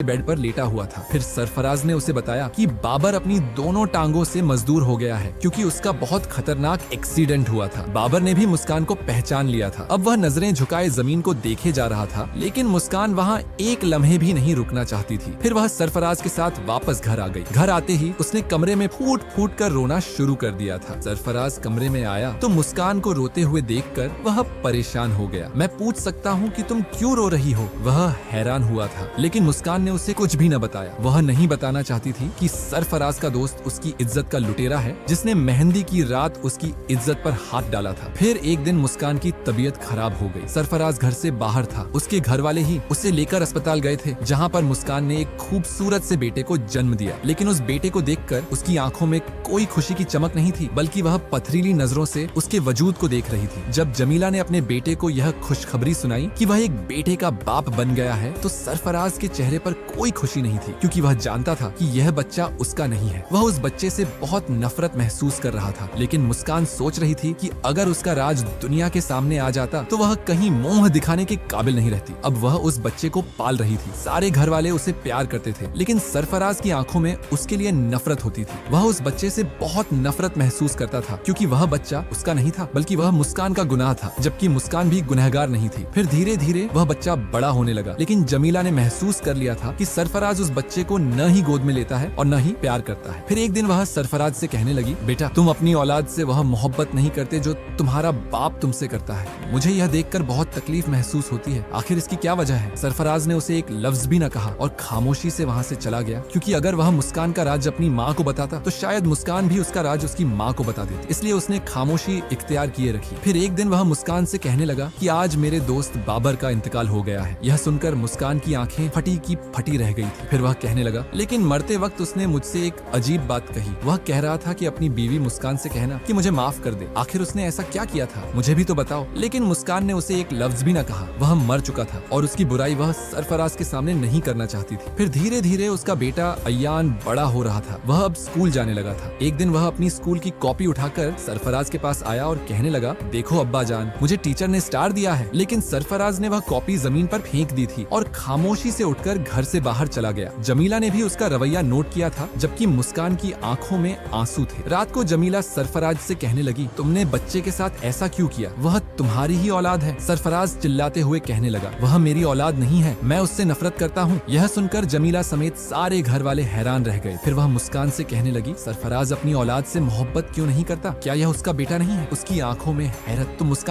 Bed पर लेटा हुआ था। फिर सरफराज ने उसे बताया कि बाबर अपनी दोनों टांगों से मजदूर हो गया है क्योंकि उसका बहुत खतरनाक एक्सीडेंट हुआ था। बाबर ने भी मुस्कान को पहचान लिया था। अब वह नजरें झुकाए जमीन को देखे जा रहा था, लेकिन मुस्कान वहाँ एक लम्हे भी नहीं रुकना चाहती थी। फिर वह सरफराज के साथ वापस घर आ गई। घर आते ही उसने कमरे में फूट फूट कर रोना शुरू कर दिया था। सरफराज कमरे में आया तो मुस्कान को रोते हुए देखकर वह परेशान हो गया। मैं पूछ सकता हूँ कि तुम क्यों रो रही हो? वह हैरान हुआ था, लेकिन मुस्कान ने उसे कुछ भी न बताया। वह नहीं बताना चाहती थी कि सरफराज का दोस्त उसकी इज्जत का लुटेरा है, जिसने मेहंदी की रात उसकी इज्जत पर हाथ डाला था। फिर एक दिन मुस्कान की तबीयत खराब हो गई। सरफराज घर से बाहर था। उसके घर वाले ही उसे लेकर अस्पताल गए थे, जहाँ पर मुस्कान ने एक खूबसूरत से बेटे को जन्म दिया। लेकिन उस बेटे को देखकर उसकी आंखों में कोई खुशी की चमक नहीं थी, बल्कि वह पथरीली नजरों से उसके वजूद को देख रही थी। जब जमीला ने अपने बेटे को यह खुशखबरी सुनाई कि वह एक बेटे का बाप बन गया है, तो सरफराज के चेहरे पर कोई खुशी नहीं थी, क्योंकि वह जानता था कि यह बच्चा उसका नहीं है। वह उस बच्चे से बहुत नफरत महसूस कर रहा था। लेकिन मुस्कान सोच रही थी कि अगर उसका राज दुनिया के सामने आ जाता तो वह कहीं मोह दिखाने के काबिल नहीं रहती। अब वह उस बच्चे को पाल रही थी। सारे घर वाले उसे प्यार करते थे, लेकिन सरफराज की आंखों में उसके लिए नफरत होती थी। वह उस बच्चे से बहुत नफरत महसूस करता था, क्योंकि वह बच्चा उसका नहीं था, बल्कि वह मुस्कान का गुनाह था, जबकि मुस्कान भी गुनहगार नहीं थी। फिर धीरे धीरे वह बच्चा बड़ा होने लगा, लेकिन जमीला ने महसूस कर लिया था कि सरफराज उस बच्चे को न ही गोद में लेता है और न ही प्यार करता है। फिर एक दिन वह सरफराज से कहने लगी, बेटा, तुम अपनी औलाद से वह मोहब्बत नहीं करते जो तुम्हारा बाप तुमसे करता है। मुझे यह देखकर बहुत तकलीफ महसूस होती है। आखिर इसकी क्या वजह है? सरफराज ने उसे एक लफ्ज भी न कहा और खामोशी से वहाँ से चला गया, क्योंकि अगर वह मुस्कान का राज अपनी माँ को बताता तो शायद मुस्कान भी उसका राज उसकी माँ को बता देती। इसलिए उसने खामोशी इख्तियार किए रखी। फिर एक दिन वह मुस्कान से कहने लगा कि आज मेरे दोस्त बाबर का इंतकाल हो गया है। यह सुनकर मुस्कान की आंखें फटी की फटी रह गई थी। फिर वह कहने लगा, लेकिन मरते वक्त उसने मुझसे एक अजीब बात कही। वह कह रहा था कि अपनी बीवी मुस्कान से कहना कि मुझे माफ कर दे। आखिर उसने ऐसा क्या किया था? मुझे भी तो बताओ। लेकिन मुस्कान ने उसे एक लफ्ज भी न कहा। वह मर चुका था और उसकी बुराई वह सरफराज के सामने नहीं करना चाहती थी। फिर धीरे धीरे उसका बेटा अयान बड़ा हो रहा था। वह अब स्कूल जाने लगा था। एक दिन वह अपनी स्कूल की कॉपी उठाकर सरफराज के पास आया और कहने लगा, देखो अब्बा जान, मुझे टीचर ने स्टार दिया है। लेकिन सरफराज ने वह कॉपी जमीन पर फेंक दी थी और खामोशी से उठकर घर से बाहर चला गया। जमीला ने भी उसका रवैया नोट किया था, जबकि मुस्कान की आंखों में आंसू थे। रात को जमीला सरफराज से कहने लगी, तुमने बच्चे के साथ ऐसा क्यों किया? वह तुम्हारी ही औलाद है। सरफराज चिल्लाते हुए कहने लगा, वह मेरी औलाद नहीं है, मैं उससे नफरत करता हूँ। यह सुनकर जमीला समेत सारे घर वाले हैरान रह गए। फिर वह मुस्कान से कहने लगी, सरफराज अपनी औलाद से मोहब्बत क्यों नहीं करता? क्या यह उसका बेटा नहीं है? उसकी आंखों में हैरत। तो मुस्कान